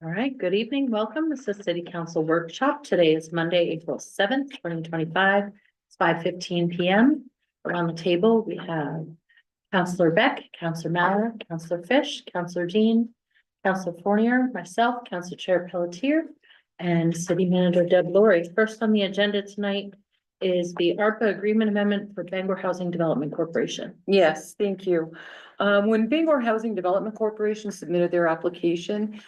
All right, good evening. Welcome. This is City Council Workshop. Today is Monday, April 7th, 2025. It's 5:15 p.m. Around the table, we have Councillor Beck, Councillor Mauer, Councillor Fish, Councillor Dean, Councillor Fournier, myself, Council Chair Pelletier, and City Manager Deb Laurie. First on the agenda tonight is the ARPA Agreement Amendment for Bangor Housing Development Corporation. Yes, thank you. When Bangor Housing Development Corporation submitted their application,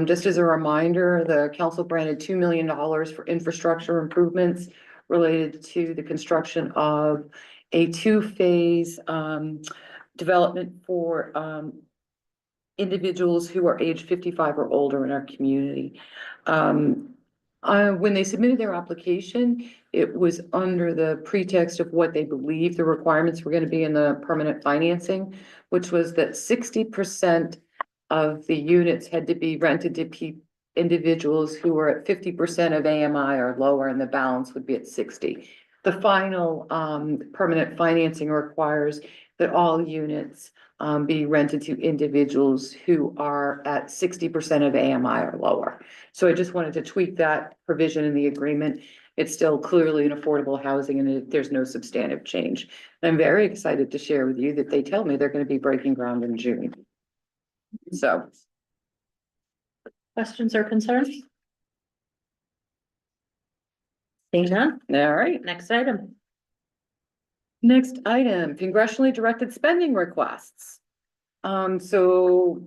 just as a reminder, the council granted $2 million for infrastructure improvements related to the construction of a two-phase development for individuals who are age 55 or older in our community. When they submitted their application, it was under the pretext of what they believed the requirements were going to be in the permanent financing, which was that 60% of the units had to be rented to individuals who were at 50% of AMI or lower, and the balance would be at 60. The final permanent financing requires that all units be rented to individuals who are at 60% of AMI or lower. So I just wanted to tweak that provision in the agreement. It's still clearly an affordable housing and there's no substantive change. And I'm very excited to share with you that they tell me they're going to be breaking ground in June. So. Questions or concerns? Seeing none. All right. Next item. Next item, congressionally directed spending requests. So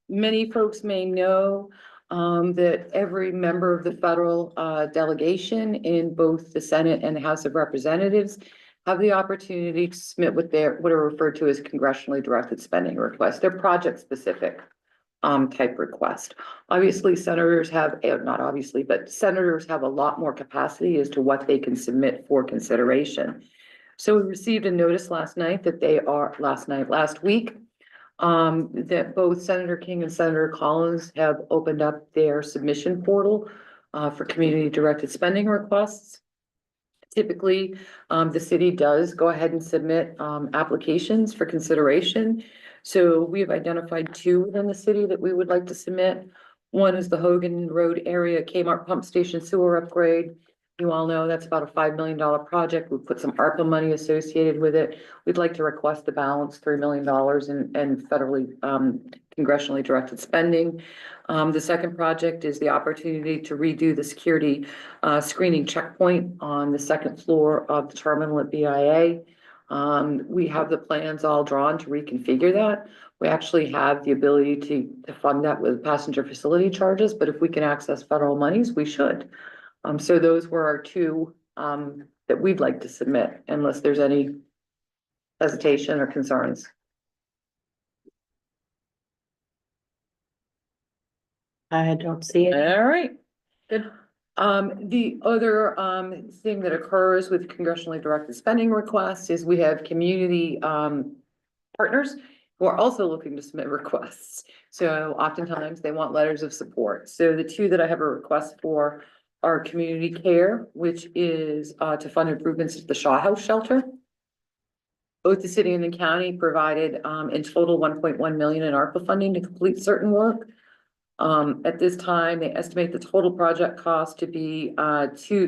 many folks may know that every member of the federal delegation in both the Senate and the House of Representatives have the opportunity to submit what are referred to as congressionally directed spending requests. They're project specific type request. Obviously, senators have, not obviously, but senators have a lot more capacity as to what they can submit for consideration. So we received a notice last week, that both Senator King and Senator Collins have opened up their submission portal for community directed spending requests. Typically, the city does go ahead and submit applications for consideration. So we have identified two within the city that we would like to submit. One is the Hogan Road area Kmart pump station sewer upgrade. You all know that's about a $5 million project. We put some ARPA money associated with it. We'd like to request the balance, $3 million in federally congressionally directed spending. The second project is the opportunity to redo the security screening checkpoint on the second floor of the terminal at BIA. We have the plans all drawn to reconfigure that. We actually have the ability to fund that with passenger facility charges, but if we can access federal monies, we should. So those were our two that we'd like to submit, unless there's any hesitation or concerns. I don't see it. All right. Good. The other thing that occurs with congressionally directed spending requests is we have community partners who are also looking to submit requests. So oftentimes they want letters of support. So the two that I have a request for are community care, which is to fund improvements to the Shaw House shelter. Both the city and the county provided in total 1.1 million in ARPA funding to complete certain work. At this time, they estimate the total project cost to be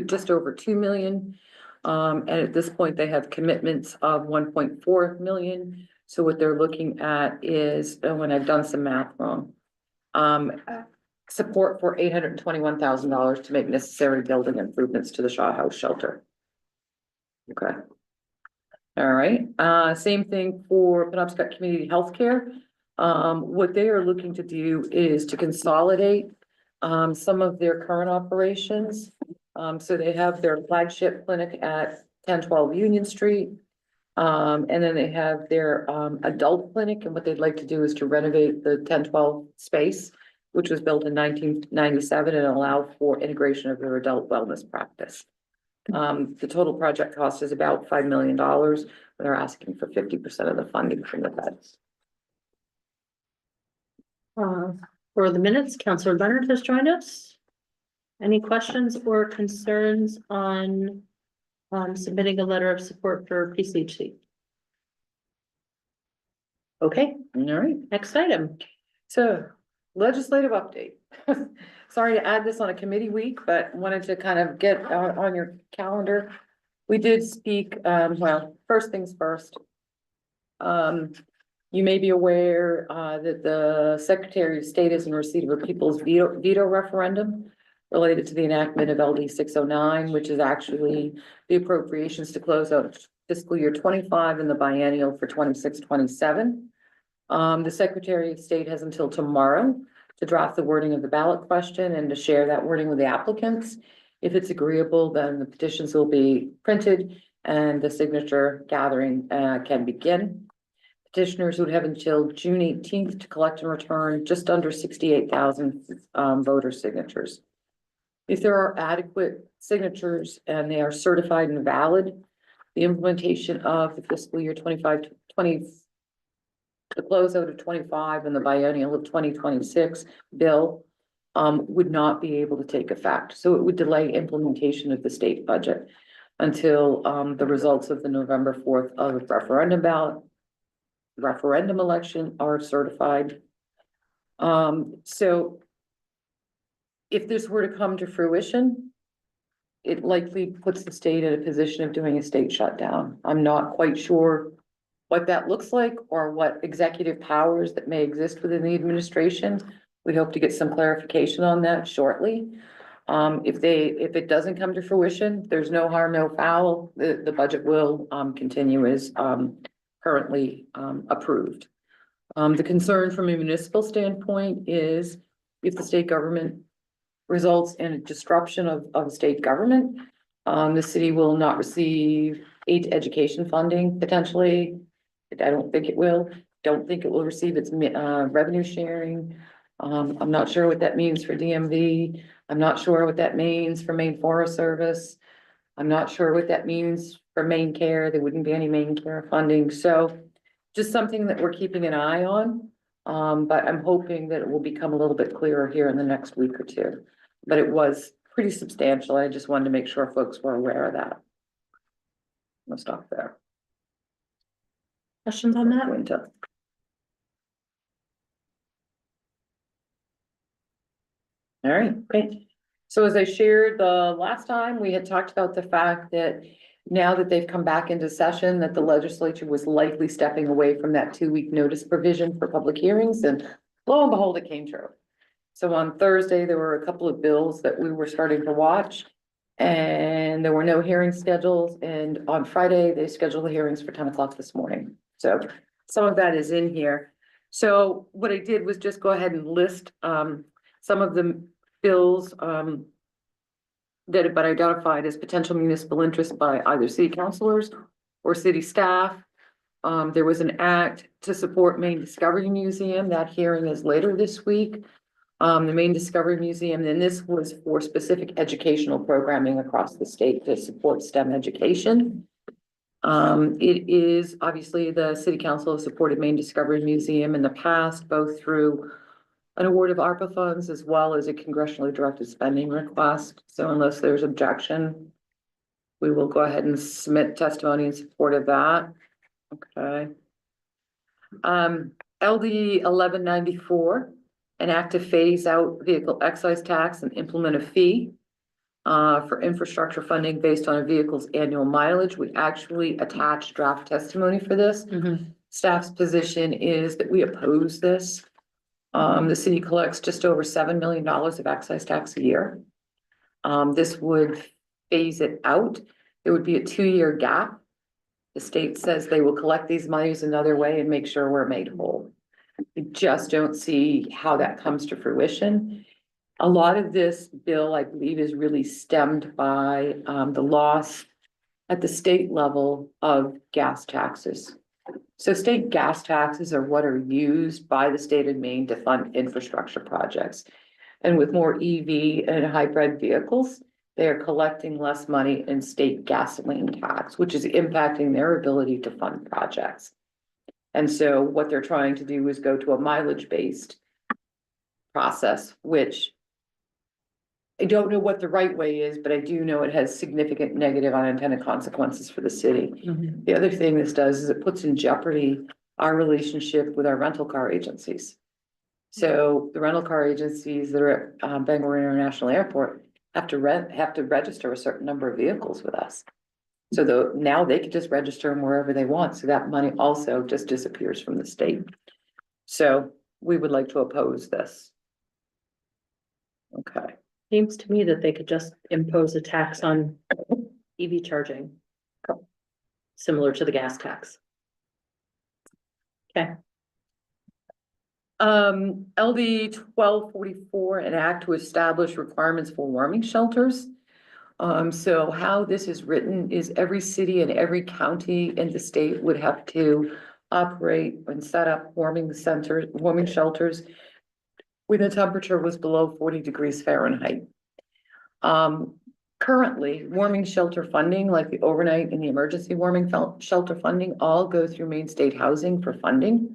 just over 2 million. And at this point, they have commitments of 1.4 million. So what they're looking at is, when I've done some math wrong, support for $821,000 to make necessary building improvements to the Shaw House shelter. Okay. All right. Same thing for Penobscot Community Healthcare. What they are looking to do is to consolidate some of their current operations. So they have their flagship clinic at 1012 Union Street. And then they have their adult clinic, and what they'd like to do is to renovate the 1012 space, which was built in 1997 and allow for integration of their adult wellness practice. The total project cost is about $5 million. They're asking for 50% of the funding from the feds. For the minutes, Councillor Leonard has joined us. Any questions or concerns on submitting a letter of support for PCHC? Okay, All right. next item. So legislative update. Sorry to add this on a committee week, but wanted to kind of get on your calendar. We did speak, well, first things first. You may be aware, that the Secretary of State is in receipt of a people's veto referendum related to the enactment of LD 609, which is actually the appropriations to close out fiscal year 25 and the biennial for 26-27. The Secretary of State has until tomorrow to draft the wording of the ballot question and to share that wording with the applicants. If it's agreeable, then the petitions will be printed and the signature gathering can begin. Petitioners would have until June 18th to collect and return just under 68,000 voter signatures. If there are adequate signatures and they are certified and valid, the implementation of the fiscal year 25-20, the closeout of 25 and the biennial of 2026 bill would not be able to take effect. So it would delay implementation of the state budget until the results of the November 4th of referendum election are certified. So if this were to come to fruition, it likely puts the state in a position of doing a state shutdown. I'm not quite sure what that looks like or what executive powers that may exist within the administration. We hope to get some clarification on that shortly. If it doesn't come to fruition, there's no harm, no foul. The budget will continue as currently approved. The concern from a municipal standpoint is if the state government results in a disruption of state government, the city will not receive aid to education funding potentially. I don't think it will. Don't think it will receive its revenue sharing. I'm not sure what that means for DMV. I'm not sure what that means for Maine Forest Service. I'm not sure what that means for Maine Care. There wouldn't be any Maine Care funding. So just something that we're keeping an eye on. But I'm hoping that it will become a little bit clearer here in the next week or two. But it was pretty substantial. I just wanted to make sure folks were aware of that. I'll stop there. Questions on that? Winter. All right, great. So as I shared the last time, we had talked about the fact that now that they've come back into session, that the legislature was likely stepping away from that 2-week notice provision for public hearings, and lo and behold, it came true. So on Thursday, there were a couple of bills that we were starting to watch, and there were no hearing schedules. And on Friday, they scheduled the hearings for 10 o'clock this morning. So some of that is in here. So what I did was just go ahead and list some of the bills that have been identified as potential municipal interest by either city councilors or city staff. There was an act to support Maine Discovery Museum. That hearing is later this week. The Maine Discovery Museum, and this was for specific educational programming across the state to support STEM education. It is obviously the city council has supported Maine Discovery Museum in the past, both through an award of ARPA funds as well as a congressionally directed spending request. So unless there's objection, we will go ahead and submit testimony in support of that. Okay. LD 1194, an act to phase out vehicle excise tax and implement a fee for infrastructure funding based on a vehicle's annual mileage. We actually attached draft testimony for this. Staff's position is that we oppose this. The city collects just over $7 million of excise tax a year. This would phase it out. There would be a 2-year gap. The state says they will collect these monies another way and make sure we're made whole. We just don't see how that comes to fruition. A lot of this bill, I believe, is really stemmed by the loss at the state level of gas taxes. So state gas taxes are what are used by the state of Maine to fund infrastructure projects. And with more EV and hybrid vehicles, they are collecting less money in state gasoline tax, which is impacting their ability to fund projects. And so what they're trying to do is go to a mileage-based process, which I don't know what the right way is, but I do know it has significant negative unintended consequences for the city. The other thing this does is it puts in jeopardy our relationship with our rental car agencies. So the rental car agencies that are at Bangor International Airport have to register a certain number of vehicles with us. So now they can just register them wherever they want, so that money also just disappears from the state. So we would like to oppose this. Okay, Seems to me that they could just impose a tax on EV charging. Similar to the gas tax. Okay, LD 1244, an act to establish requirements for warming shelters. So how this is written is every city and every county in the state would have to operate and set up warming shelters when the temperature was below 40 degrees Fahrenheit. Currently, warming shelter funding, like the overnight and the emergency warming shelter funding, all go through Maine State Housing for funding.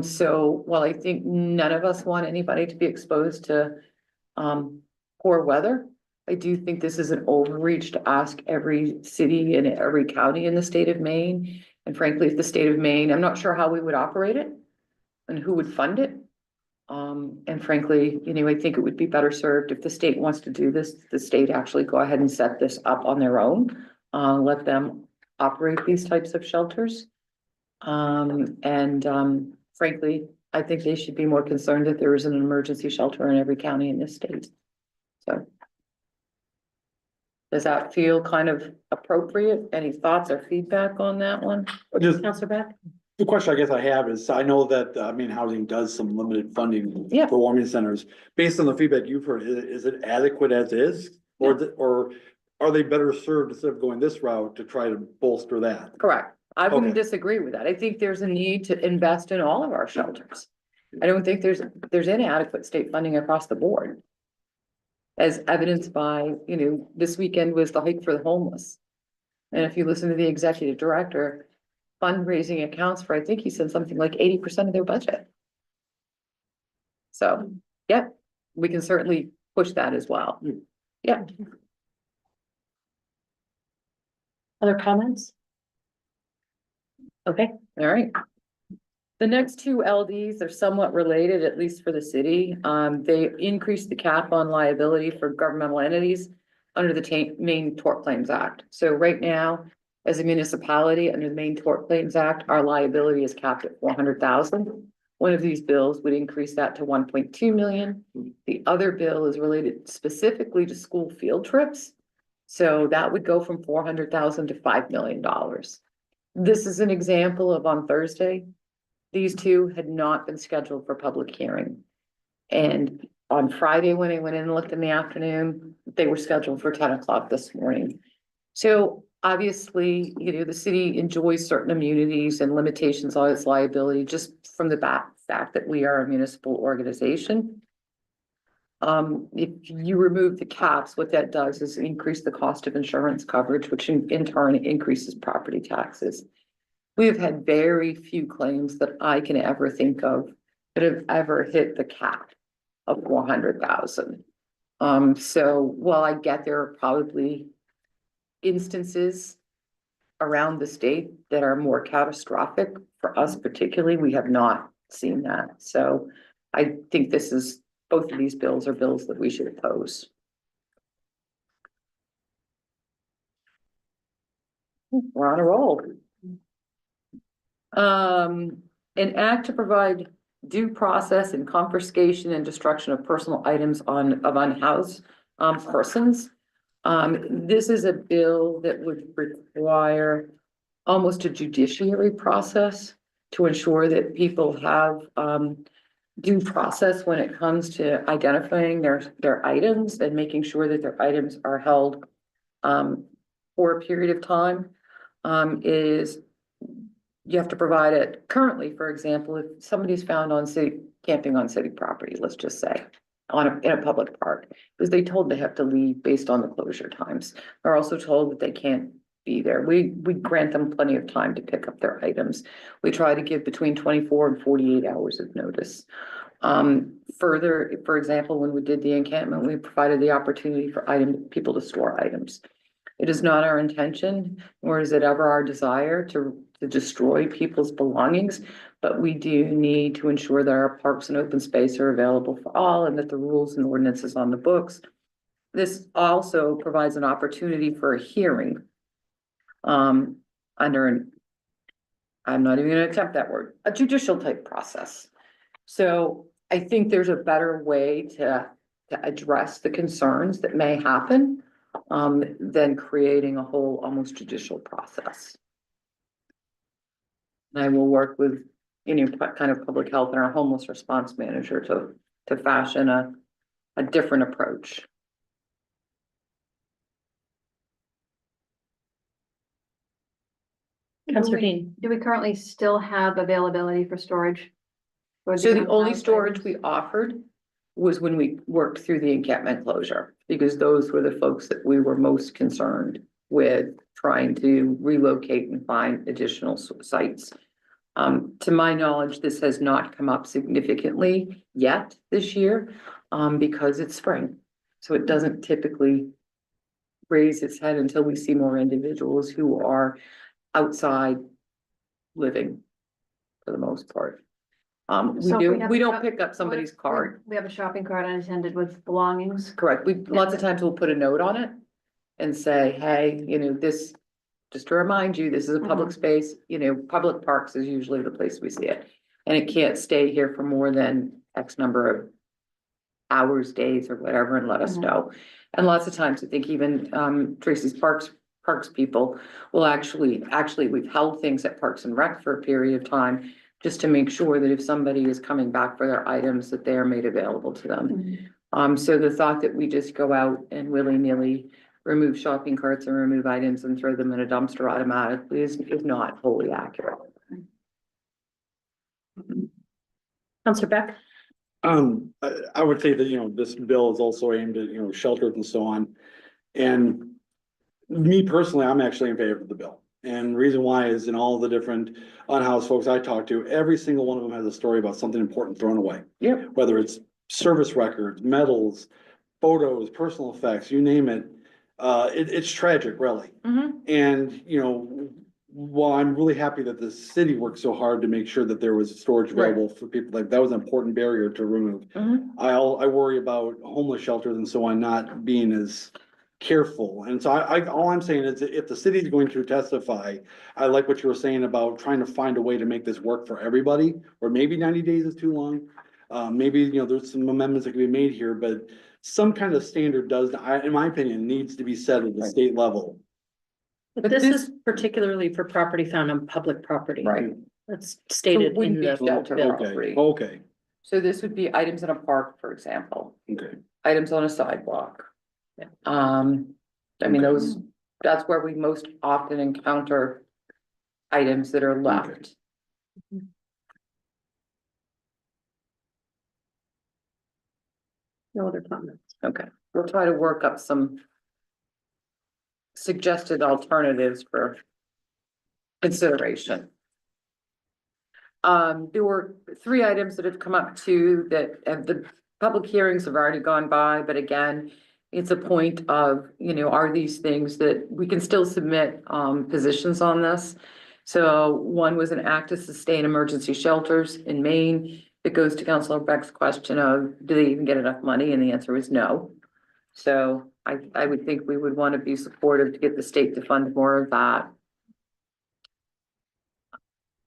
So while I think none of us want anybody to be exposed to poor weather, I do think this is an overreach to ask every city and every county in the state of Maine. And frankly, if the state of Maine, I'm not sure how we would operate it and who would fund it. And frankly, I think it would be better served if the state wants to do this, the state actually go ahead and set this up on their own. Let them operate these types of shelters. Frankly, I think they should be more concerned that there is an emergency shelter in every county in this state. So. Does that feel kind of appropriate? Any thoughts or feedback on that one? Just Counselor Beck? the question I guess I have is, I know that, Maine Housing does some limited funding Yeah. for warming centers. Based on the feedback you've heard, is it adequate as is? Or are they better served instead of going this route to try to bolster that? Correct. I wouldn't Okay. disagree with that. I think there's a need to invest in all of our shelters. I don't think there's inadequate state funding across the board. As evidenced by, this weekend was the hike for the homeless. And if you listen to the executive director, fundraising accounts for, I think he said something like 80% of their budget. So, yeah, we can certainly push that as well. Yeah. Other comments? Okay, All right. The next two LDs are somewhat related, at least for the city. They increased the cap on liability for governmental entities under the Maine Tort Claims Act. So right now, as a municipality under the Maine Tort Claims Act, our liability is capped at 400,000. One of these bills would increase that to 1.2 million. The other bill is related specifically to school field trips. So that would go from 400,000 to $5 million. This is an example of on Thursday. These two had not been scheduled for public hearing. And on Friday, when I went in and looked in the afternoon, they were scheduled for 10 o'clock this morning. So obviously, the city enjoys certain immunities and limitations on its liability just from the fact that we are a municipal organization. If you remove the caps, what that does is increase the cost of insurance coverage, which in turn increases property taxes. We have had very few claims that I can ever think of that have ever hit the cap of 400,000. So while I get there are probably instances around the state that are more catastrophic, for us particularly, we have not seen that. So I think both of these bills are bills that we should oppose. We're on a roll. An act to provide due process and confiscation and destruction of personal items of unhoused persons. This is a bill that would require almost a judiciary process to ensure that people have due process when it comes to identifying their items and making sure that their items are held for a period of time. You have to provide it currently, for example, if somebody's found camping on city property, let's just say, in a public park, because they told they have to leave based on the closure times. They're also told that they can't be there. We grant them plenty of time to pick up their items. We try to give between 24 and 48 hours of notice. Further, for example, when we did the encampment, we provided the opportunity for people to store items. It is not our intention, nor is it ever our desire to destroy people's belongings, But we do need to ensure that our parks and open space are available for all and that the rules and ordinances on the books. This also provides an opportunity for a hearing. Under an, I'm not even gonna attempt that word, a judicial type process. So I think there's a better way to address the concerns that may happen, than creating a whole almost judicial process. And I will work with, kind of public health and our homeless response manager to fashion a different approach. Counselor Dean. Do we currently still have availability for storage? Or So the different only house storage items? we offered was when we worked through the encampment closure, because those were the folks that we were most concerned with trying to relocate and find additional sites. To my knowledge, this has not come up significantly yet this year, because it's spring. So it doesn't typically raise its head until we see more individuals who are outside living for the most part. So if we have we a don't shop- pick up somebody's cart, We have a shopping cart unattended with belongings. correct? Lots of times we'll put a note on it and say, hey, this, just to remind you, this is a public space, public parks is usually the place we see it. And it can't stay here for more than X number of hours, days, or whatever, and let us Mhm. know. And lots of times, I think even Tracy's Parks people will actually, we've held things at Parks and Rec for a period of time, just to make sure that if somebody is coming back for their items, that they are made available to them. So the thought that we just go out and willy-nilly remove shopping carts and remove items and throw them in a dumpster automatically is not wholly accurate. Counselor Beck. I would say that, this bill is also aimed at, shelters and so on. And me personally, I'm actually in favor of the bill. And the reason why is in all the different unhoused folks I talk to, every single one of them has a story about something important thrown away. Yep. Whether it's service records, medals, photos, personal effects, you name it. It's tragic, really. And, while I'm really happy that the city worked so hard to make sure that there was storage Right. available for people, like that was an important barrier to remove. I worry about homeless shelters and so on not being as careful. And so all I'm saying is if the city is going to testify, I like what you were saying about trying to find a way to make this work for everybody, or maybe 90 days is too long. Maybe, there's some amendments that can be made here, but some kind of standard in my opinion, needs to be set at the Right. state level. But this is particularly for property found on public property. Right. That's stated wouldn't in be the shelter bill. property. Okay, So this would be items in a park, for example, okay. items on a sidewalk. Yeah. That's where we most often encounter items that are left. No other comments. Okay, we'll try to work up some suggested alternatives for consideration. There were 3 items that have come up too, that the public hearings have already gone by, but again, it's a point of, are these things that we can still submit, positions on this? So one was an act to sustain emergency shelters in Maine. It goes to Councilor Beck's question of, do they even get enough money? And the answer is no. So I would think we would want to be supportive to get the state to fund more of that.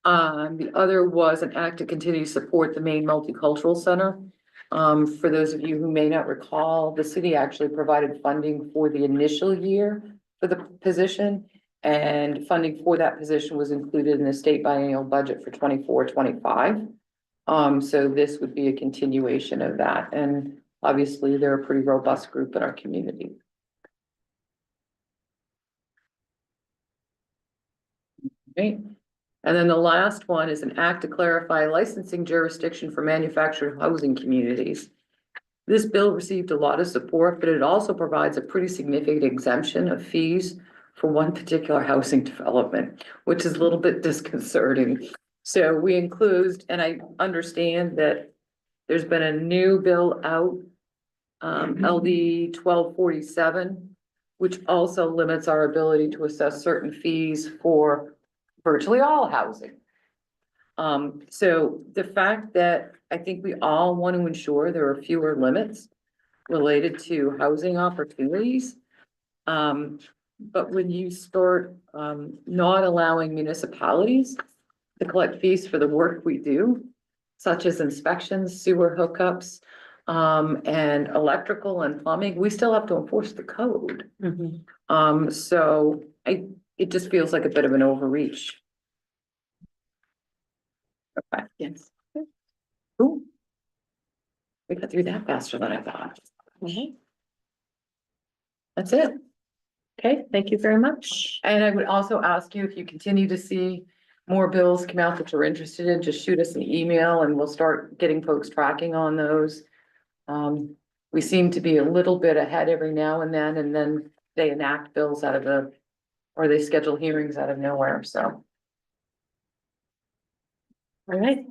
The other was an act to continue to support the Maine Multicultural Center. For those of you who may not recall, the city actually provided funding for the initial year for the position. And funding for that position was included in the state biennial budget for 24-25. So this would be a continuation of that. And obviously, they're a pretty robust group in our community. Right. And then the last one is an act to clarify licensing jurisdiction for manufactured housing communities. This bill received a lot of support, but it also provides a pretty significant exemption of fees for one particular housing development, which is a little bit disconcerting. So we include, and I understand that there's been a new bill out, LD 1247, which also limits our ability to assess certain fees for virtually all housing. So the fact that I think we all want to ensure there are fewer limits related to housing opportunities. But when you start, not allowing municipalities to collect fees for the work we do, such as inspections, sewer hookups, and electrical and plumbing, we still have to enforce the code. So it just feels like a bit of an overreach. Okay, yes. Ooh. We got through that faster than I thought. That's it. Okay, thank you very much. And I would also ask you, if you continue to see more bills come out that you're interested in, just shoot us an email and we'll start getting folks tracking on those. We seem to be a little bit ahead every now and then they enact bills out of or they schedule hearings out of nowhere, so. All right,